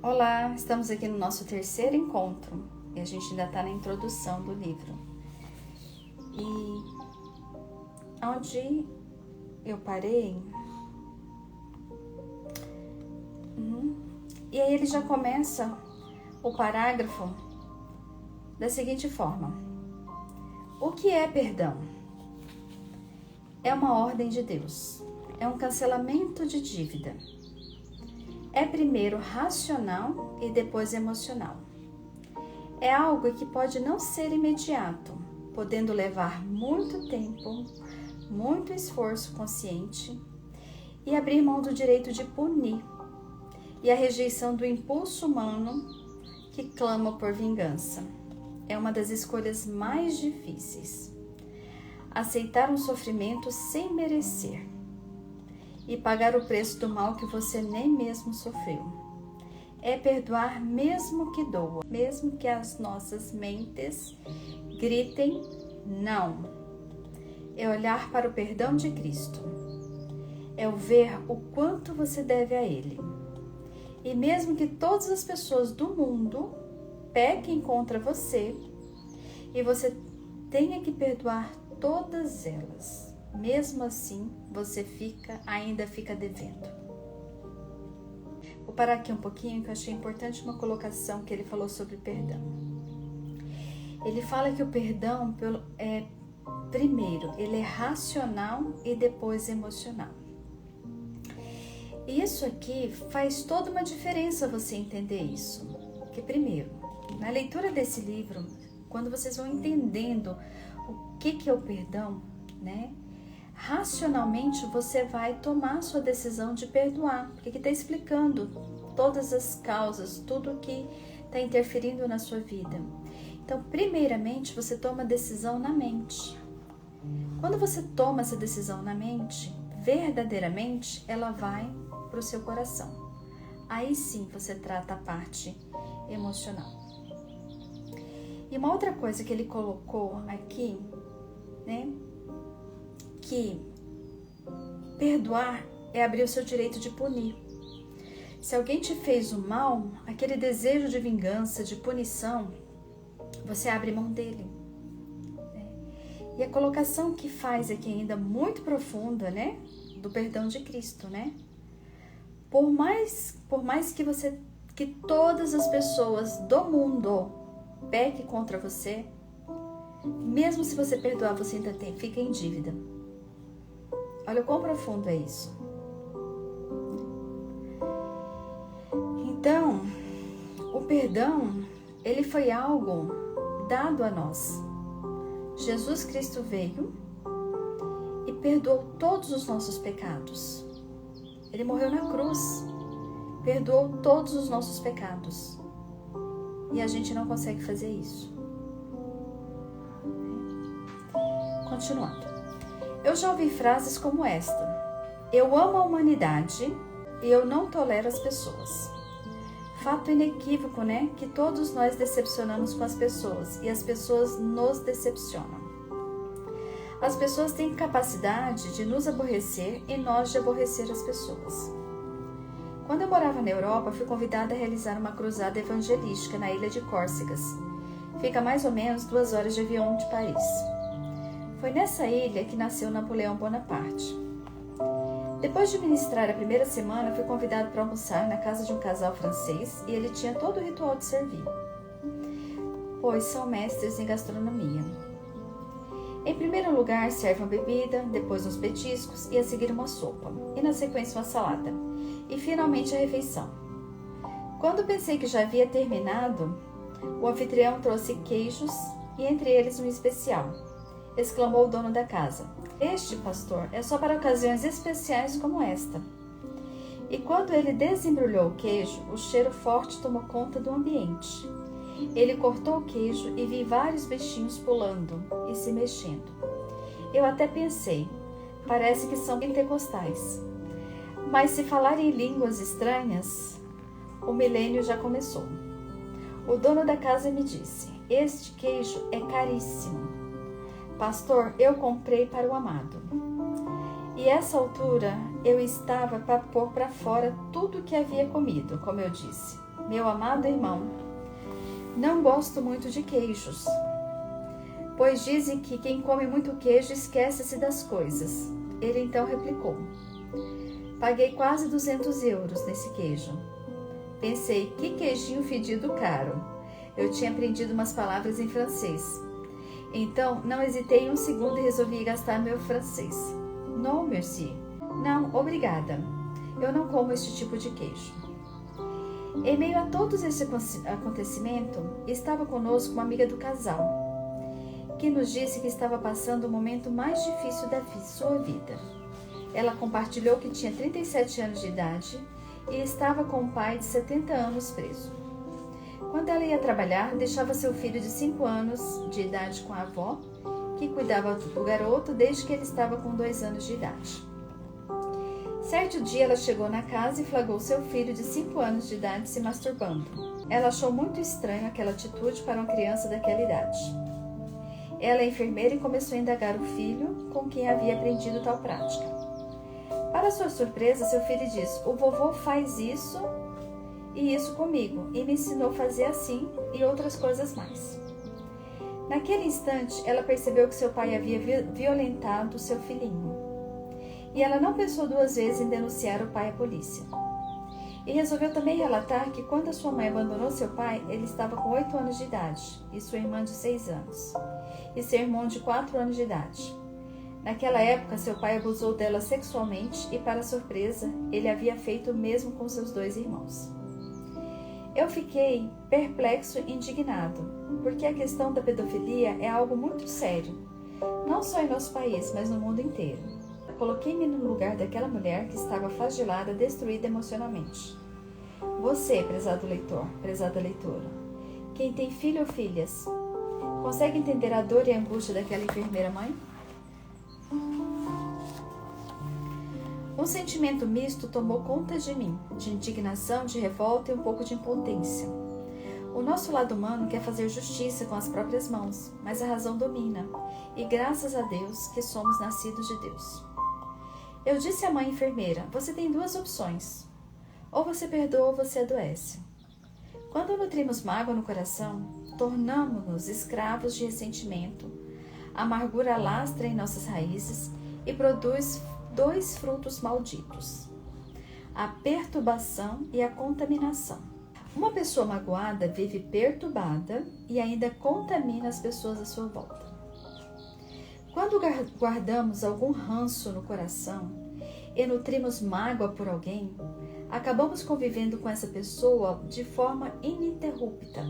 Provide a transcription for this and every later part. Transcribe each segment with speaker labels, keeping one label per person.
Speaker 1: Olá, estamos aqui no nosso terceiro encontro e a gente ainda está na introdução do livro. E onde eu parei, e aí ele já começa o parágrafo da seguinte forma: o que é perdão? É uma ordem de Deus, é um cancelamento de dívida. É primeiro racional e depois emocional. É algo que pode não ser imediato, podendo levar muito tempo, muito esforço consciente e abrir mão do direito de punir e a rejeição do impulso humano que clama por vingança. É uma das escolhas mais difíceis. Aceitar um sofrimento sem merecer e pagar o preço do mal que você nem mesmo sofreu. É perdoar mesmo que doa, mesmo que as nossas mentes gritem não. É olhar para o perdão de Cristo. É o ver o quanto você deve a Ele. E mesmo que todas as pessoas do mundo pequem contra você e você tenha que perdoar todas elas, mesmo assim, você ainda fica devendo. Vou parar aqui um pouquinho, que eu achei importante uma colocação que ele falou sobre perdão. Ele fala que o perdão, primeiro, ele é racional e depois emocional. E isso aqui faz toda uma diferença você entender isso. Porque, primeiro, na leitura desse livro, quando vocês vão entendendo o que é o perdão, né? Racionalmente você vai tomar sua decisão de perdoar, porque está explicando todas as causas, tudo que está interferindo na sua vida. Então, primeiramente, você toma a decisão na mente. Quando você toma essa decisão na mente, verdadeiramente, ela vai para o seu coração. Aí sim você trata a parte emocional. E uma outra coisa que ele colocou aqui, né? Que perdoar é abrir o seu direito de punir. Se alguém te fez o mal, aquele desejo de vingança, de punição, você abre mão dele. E a colocação que faz aqui ainda muito profunda, né? Do perdão de Cristo, né? Por mais que todas as pessoas do mundo pequem contra você, mesmo se você perdoar, você ainda fica em dívida. Olha o quão profundo é isso. Então, o perdão, ele foi algo dado a nós. Jesus Cristo veio e perdoou todos os nossos pecados. Ele morreu na cruz, perdoou todos os nossos pecados. E a gente não consegue fazer isso. Continuando. Eu já ouvi frases como esta: eu amo a humanidade e eu não tolero as pessoas. Fato inequívoco, né? Que todos nós decepcionamos com as pessoas e as pessoas nos decepcionam. As pessoas têm capacidade de nos aborrecer e nós de aborrecer as pessoas. Quando eu morava na Europa, fui convidada a realizar uma cruzada evangelística na ilha de Córcegas. Fica mais ou menos 2 horas de avião de Paris. Foi nessa ilha que nasceu Napoleão Bonaparte. Depois de ministrar a primeira semana, fui convidado para almoçar na casa de um casal francês e ele tinha todo o ritual de servir, pois são mestres em gastronomia. Em primeiro lugar, serve uma bebida, depois uns petiscos e a seguir uma sopa, e na sequência uma salada, e finalmente a refeição. Quando pensei que já havia terminado, o anfitrião trouxe queijos e entre eles um especial. Exclamou o dono da casa: este, pastor, é só para ocasiões especiais como esta. E quando ele desembrulhou o queijo, o cheiro forte tomou conta do ambiente. Ele cortou o queijo e vi vários bichinhos pulando e se mexendo. Eu até pensei, parece que são pentecostais. Mas se falar em línguas estranhas, o milênio já começou. O dono da casa me disse: este queijo é caríssimo. Pastor, eu comprei para o amado. E essa altura eu estava para pôr para fora tudo que havia comido, como eu disse. meu amado irmão, não gosto muito de queijos, pois dizem que quem come muito queijo esquece-se das coisas. Ele então replicou: paguei quase 200 euros nesse queijo. Pensei, que queijinho fedido caro. Eu tinha aprendido umas palavras em francês. Então, não hesitei um segundo e resolvi gastar meu francês. Non, merci. Não, obrigada. Eu não como este tipo de queijo. Em meio a todos esse acontecimento, estava conosco uma amiga do casal, que nos disse que estava passando o momento mais difícil da sua vida. Ela compartilhou que tinha 37 anos de idade e estava com um pai de 70 anos preso. Quando ela ia trabalhar, deixava seu filho de 5 anos de idade com a avó, que cuidava do garoto desde que ele estava com 2 anos de idade. Certo dia, ela chegou na casa e flagrou seu filho de 5 anos de idade se masturbando. Ela achou muito estranho aquela atitude para uma criança daquela idade. Ela é enfermeira e começou a indagar o filho com quem havia aprendido tal prática. Para sua surpresa, seu filho disse: o vovô faz isso e isso comigo, e me ensinou a fazer assim e outras coisas mais. Naquele instante, ela percebeu que seu pai havia violentado seu filhinho. E ela não pensou 2 vezes em denunciar o pai à polícia. E resolveu também relatar que quando a sua mãe abandonou seu pai, ele estava com 8 anos de idade, e sua irmã de 6 anos, e seu irmão de 4 anos de idade. Naquela época, seu pai abusou dela sexualmente e, para surpresa, ele havia feito o mesmo com seus 2 irmãos. Eu fiquei perplexo e indignado, porque a questão da pedofilia é algo muito sério, não só em nosso país, mas no mundo inteiro. Coloquei-me no lugar daquela mulher que estava flagelada, destruída emocionalmente. Você, prezado leitor, prezada leitora, quem tem filho ou filhas, consegue entender a dor e a angústia daquela enfermeira mãe? Um sentimento misto tomou conta de mim, de indignação, de revolta e um pouco de impotência. O nosso lado humano quer fazer justiça com as próprias mãos, mas a razão domina, e graças a Deus que somos nascidos de Deus. Eu disse à mãe enfermeira: você tem 2 opções. Ou você perdoa ou você adoece. Quando nutrimos mágoa no coração, tornamos-nos escravos de ressentimento. A amargura lastra em nossas raízes e produz 2 frutos malditos: a perturbação e a contaminação. Uma pessoa magoada vive perturbada e ainda contamina as pessoas à sua volta. Quando guardamos algum ranço no coração e nutrimos mágoa por alguém, acabamos convivendo com essa pessoa de forma ininterrupta.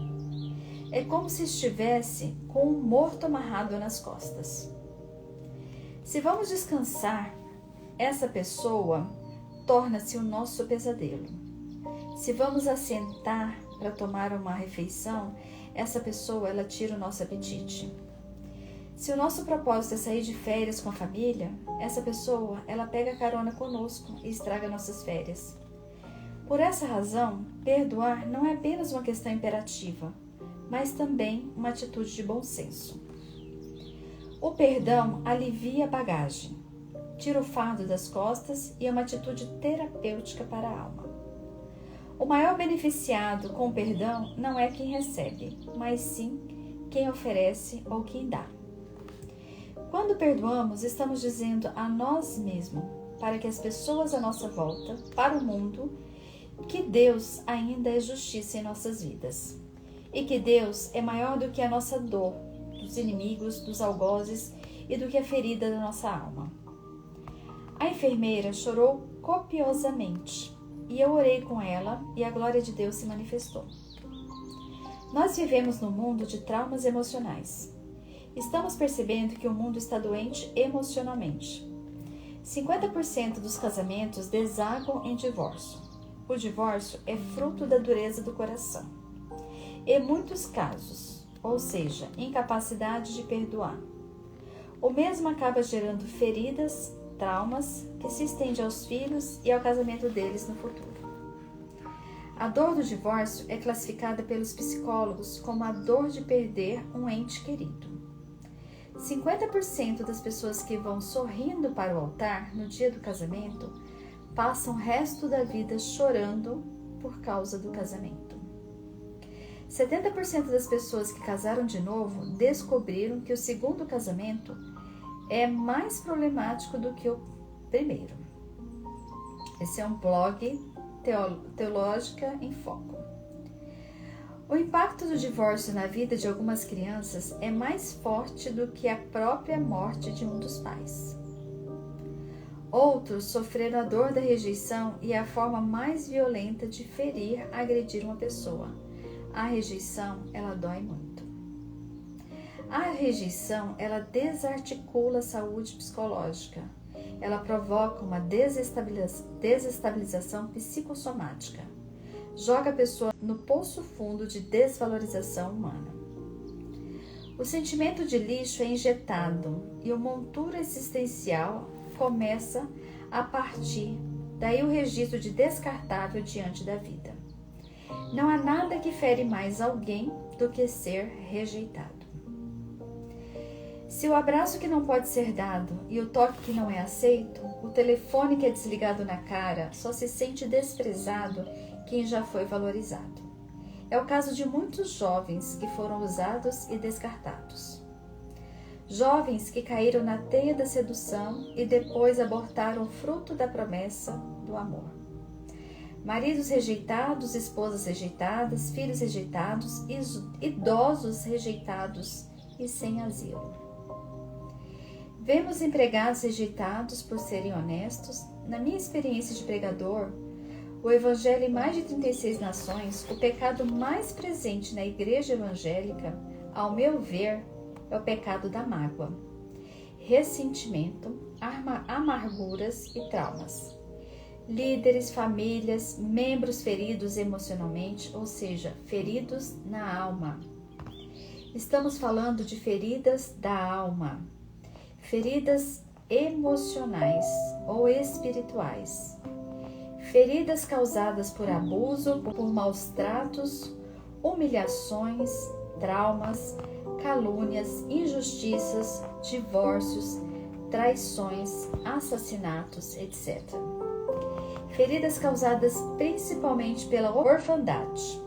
Speaker 1: É como se estivesse com um morto amarrado nas costas. Se vamos descansar, essa pessoa torna-se o nosso pesadelo. Se vamos assentar para tomar uma refeição, essa pessoa ela tira o nosso apetite. Se o nosso propósito é sair de férias com a família, essa pessoa, ela pega carona conosco e estraga nossas férias. Por essa razão, perdoar não é apenas uma questão imperativa, mas também uma atitude de bom senso. O perdão alivia a bagagem, tira o fardo das costas e é uma atitude terapêutica para a alma. O maior beneficiado com o perdão não é quem recebe, mas sim quem oferece ou quem dá. Quando perdoamos, estamos dizendo a nós mesmos, para que as pessoas à nossa volta, para o mundo, que Deus ainda é justiça em nossas vidas. E que Deus é maior do que a nossa dor, dos inimigos, dos algozes e do que a ferida da nossa alma. A enfermeira chorou copiosamente e eu orei com ela e a glória de Deus se manifestou. Nós vivemos num mundo de traumas emocionais. Estamos percebendo que o mundo está doente emocionalmente. 50% dos casamentos desagam em divórcio. O divórcio é fruto da dureza do coração. Em muitos casos, ou seja, incapacidade de perdoar. O mesmo acaba gerando feridas, traumas, que se estende aos filhos e ao casamento deles no futuro. A dor do divórcio é classificada pelos psicólogos como a dor de perder um ente querido. 50% das pessoas que vão sorrindo para o altar no dia do casamento passam o resto da vida chorando por causa do casamento. 70% das pessoas que casaram de novo descobriram que o segundo casamento é mais problemático do que o primeiro. Esse é um blog Teológica em Foco. O impacto do divórcio na vida de algumas crianças é mais forte do que a própria morte de um dos pais. Outros sofreram a dor da rejeição e a forma mais violenta de ferir, agredir uma pessoa. A rejeição, ela dói muito. A rejeição, ela desarticula a saúde psicológica. Ela provoca uma desestabilização psicossomática. Joga a pessoa no poço fundo de desvalorização humana. O sentimento de lixo é injetado e o monturo existencial começa a partir daí o registro de descartável diante da vida. Não há nada que fere mais alguém do que ser rejeitado. Se o abraço que não pode ser dado e o toque que não é aceito, o telefone que é desligado na cara, só se sente desprezado quem já foi valorizado. É o caso de muitos jovens que foram usados e descartados. Jovens que caíram na teia da sedução e depois abortaram o fruto da promessa do amor. Maridos rejeitados, esposas rejeitadas, filhos rejeitados, idosos rejeitados e sem asilo. Vemos empregados rejeitados por serem honestos. Na minha experiência de pregador, o Evangelho em mais de 36 nações, o pecado mais presente na igreja evangélica, ao meu ver, é o pecado da mágoa, ressentimento, amarguras e traumas. Líderes, famílias, membros feridos emocionalmente, ou seja, feridos na alma. Estamos falando de feridas da alma, feridas emocionais ou espirituais. Feridas causadas por abuso, por maus tratos, humilhações, traumas, calúnias, injustiças, divórcios, traições, assassinatos, etc. Feridas causadas principalmente pela orfandade.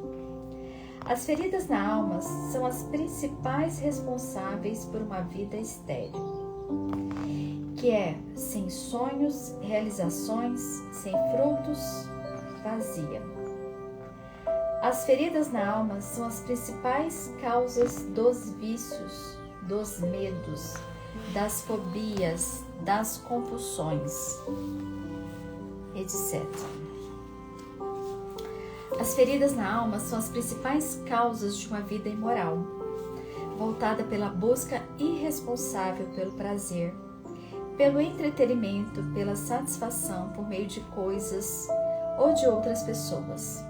Speaker 1: As feridas na alma são as principais responsáveis por uma vida estéril, que é sem sonhos, realizações, sem frutos, vazia. As feridas na alma são as principais causas dos vícios, dos medos, das fobias, das compulsões, etc. As feridas na alma são as principais causas de uma vida imoral, voltada pela busca irresponsável pelo prazer, pelo entretenimento, pela satisfação por meio de coisas ou de outras pessoas.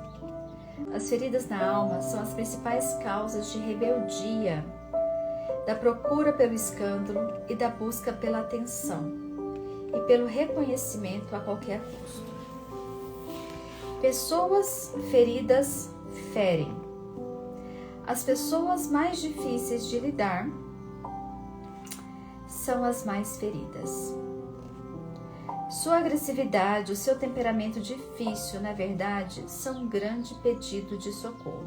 Speaker 1: As feridas na alma são as principais causas de rebeldia, da procura pelo escândalo e da busca pela atenção e pelo reconhecimento a qualquer custo. Pessoas feridas ferem. As pessoas mais difíceis de lidar são as mais feridas. Sua agressividade, o seu temperamento difícil, na verdade, são um grande pedido de socorro.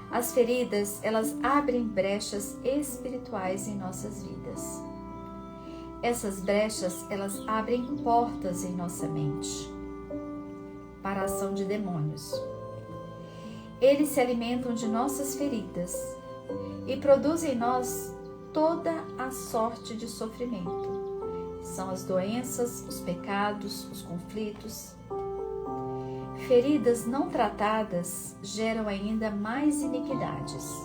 Speaker 1: As feridas, elas abrem brechas espirituais em nossas vidas. Essas brechas, elas abrem portas em nossa mente para a ação de demônios. Eles se alimentam de nossas feridas e produzem em nós toda a sorte de sofrimento. São as doenças, os pecados, os conflitos. Feridas não tratadas geram ainda mais iniquidades.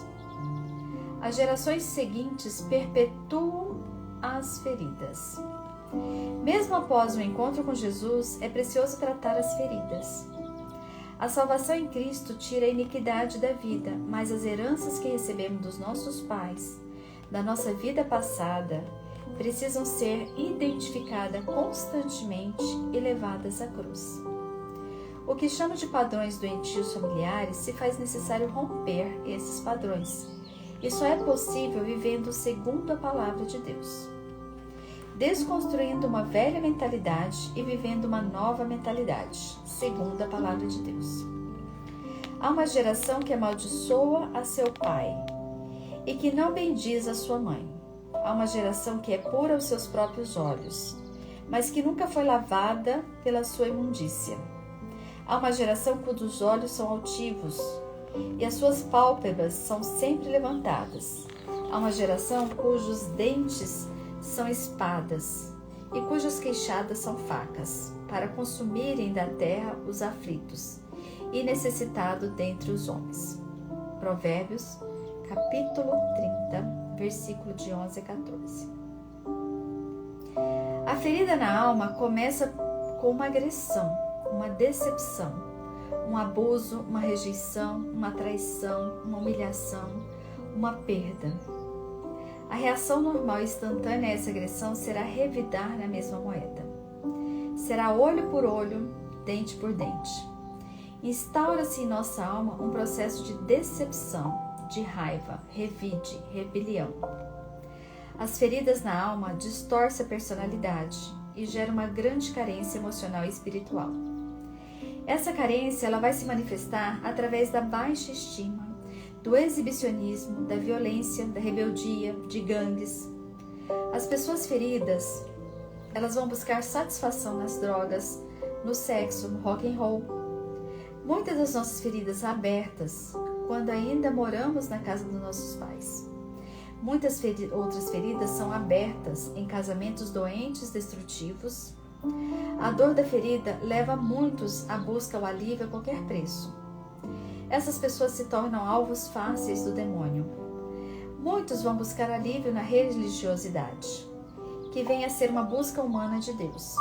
Speaker 1: As gerações seguintes perpetuam as feridas. Mesmo após o encontro com Jesus, é precioso tratar as feridas. A salvação em Cristo tira a iniquidade da vida, mas as heranças que recebemos dos nossos pais, da nossa vida passada, precisam ser identificadas constantemente e levadas à cruz. O que chamo de padrões doentios familiares se faz necessário romper esses padrões, e só é possível vivendo segundo a palavra de Deus, desconstruindo uma velha mentalidade e vivendo uma nova mentalidade, segundo a palavra de Deus. Há uma geração que amaldiçoa a seu pai e que não bendiz a sua mãe. Há uma geração que é pura aos seus próprios olhos, mas que nunca foi lavada pela sua imundícia. Há uma geração cujos olhos são altivos e as suas pálpebras são sempre levantadas. Há uma geração cujos dentes são espadas e cujas queixadas são facas, para consumirem da terra os aflitos e necessitados dentre os homens. Provérbios, capítulo 30, versículo de 11 a 14. A ferida na alma começa com uma agressão, uma decepção, um abuso, uma rejeição, uma traição, uma humilhação, uma perda. A reação normal e instantânea a essa agressão será revidar na mesma moeda. Será olho por olho, dente por dente. Instaura-se em nossa alma um processo de decepção, de raiva, revide, rebelião. As feridas na alma distorcem a personalidade e geram uma grande carência emocional e espiritual. Essa carência ela vai se manifestar através da baixa estima, do exibicionismo, da violência, da rebeldia, de gangues. As pessoas feridas, elas vão buscar satisfação nas drogas, no sexo, no rock and roll. Muitas das nossas feridas abertas, quando ainda moramos na casa dos nossos pais. Muitas outras feridas são abertas em casamentos doentes, destrutivos. A dor da ferida leva muitos a buscar o alívio a qualquer preço. Essas pessoas se tornam alvos fáceis do demônio. Muitos vão buscar alívio na religiosidade, que vem a ser uma busca humana de Deus.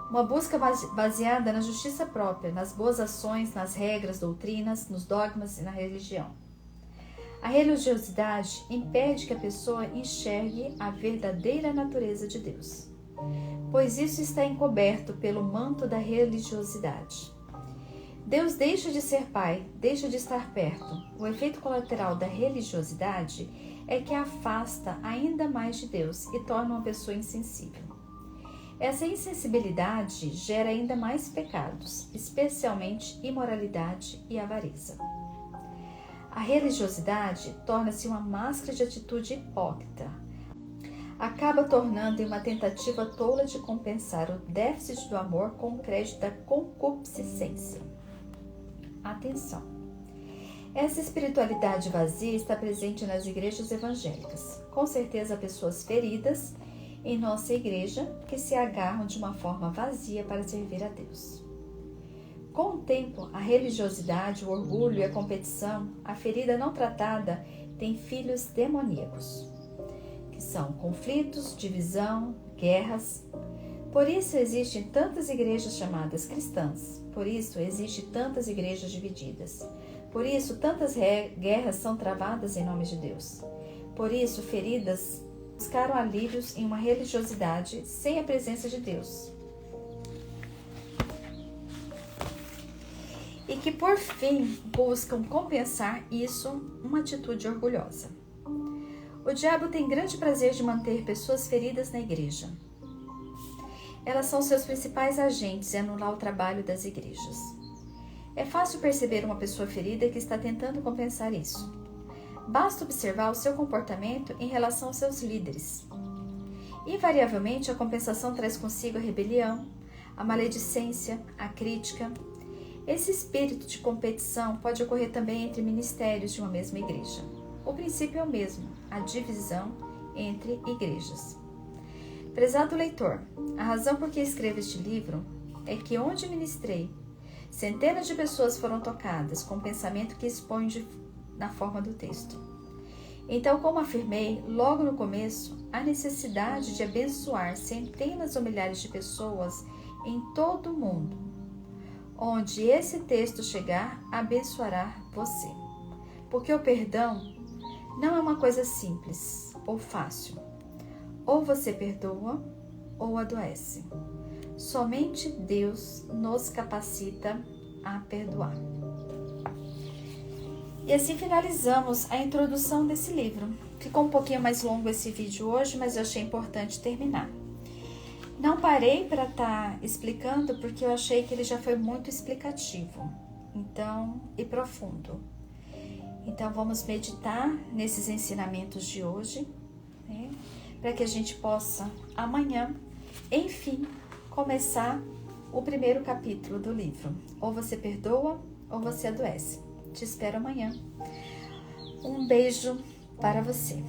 Speaker 1: Uma busca baseada na justiça própria, nas boas ações, nas regras, doutrinas, nos dogmas e na religião. A religiosidade impede que a pessoa enxergue a verdadeira natureza de Deus, pois isso está encoberto pelo manto da religiosidade. Deus deixa de ser pai, deixa de estar perto. O efeito colateral da religiosidade é que afasta ainda mais de Deus e torna uma pessoa insensível. Essa insensibilidade gera ainda mais pecados, especialmente imoralidade e avareza. A religiosidade torna-se uma máscara de atitude hipócrita. Acaba tornando em uma tentativa tola de compensar o déficit do amor com o crédito da concupiscência. Atenção! Essa espiritualidade vazia está presente nas igrejas evangélicas. Com certeza há pessoas feridas em nossa igreja que se agarram de uma forma vazia para servir a Deus. Com o tempo, a religiosidade, o orgulho e a competição, a ferida não tratada tem filhos demoníacos, que são conflitos, divisão, guerras. Por isso existem tantas igrejas chamadas cristãs, por isso existem tantas igrejas divididas, por isso tantas guerras são travadas em nome de Deus. Por isso feridas buscaram alívios em uma religiosidade sem a presença de Deus. E que por fim buscam compensar isso uma atitude orgulhosa. O diabo tem grande prazer de manter pessoas feridas na igreja. Elas são seus principais agentes e anular o trabalho das igrejas. É fácil perceber uma pessoa ferida que está tentando compensar isso. Basta observar o seu comportamento em relação aos seus líderes. Invariavelmente, a compensação traz consigo a rebelião, a maledicência, a crítica. Esse espírito de competição pode ocorrer também entre ministérios de uma mesma igreja. O princípio é o mesmo, a divisão entre igrejas. Prezado leitor, a razão por que escrevo este livro é que onde ministrei, centenas de pessoas foram tocadas com o pensamento que exponho na forma do texto. Então, como afirmei logo no começo, a necessidade de abençoar centenas ou milhares de pessoas em todo o mundo. Onde esse texto chegar, abençoará você. Porque o perdão não é uma coisa simples ou fácil. Ou você perdoa ou adoece. Somente Deus nos capacita a perdoar. E assim finalizamos a introdução desse livro. Ficou um pouquinho mais longo esse vídeo hoje, mas eu achei importante terminar. Não parei para estar explicando porque eu achei que ele já foi muito explicativo. então e profundo. Então vamos meditar nesses ensinamentos de hoje, né? Para que a gente possa amanhã, enfim, começar o primeiro capítulo do livro. Ou você perdoa ou você adoece. Te espero amanhã. Um beijo para você.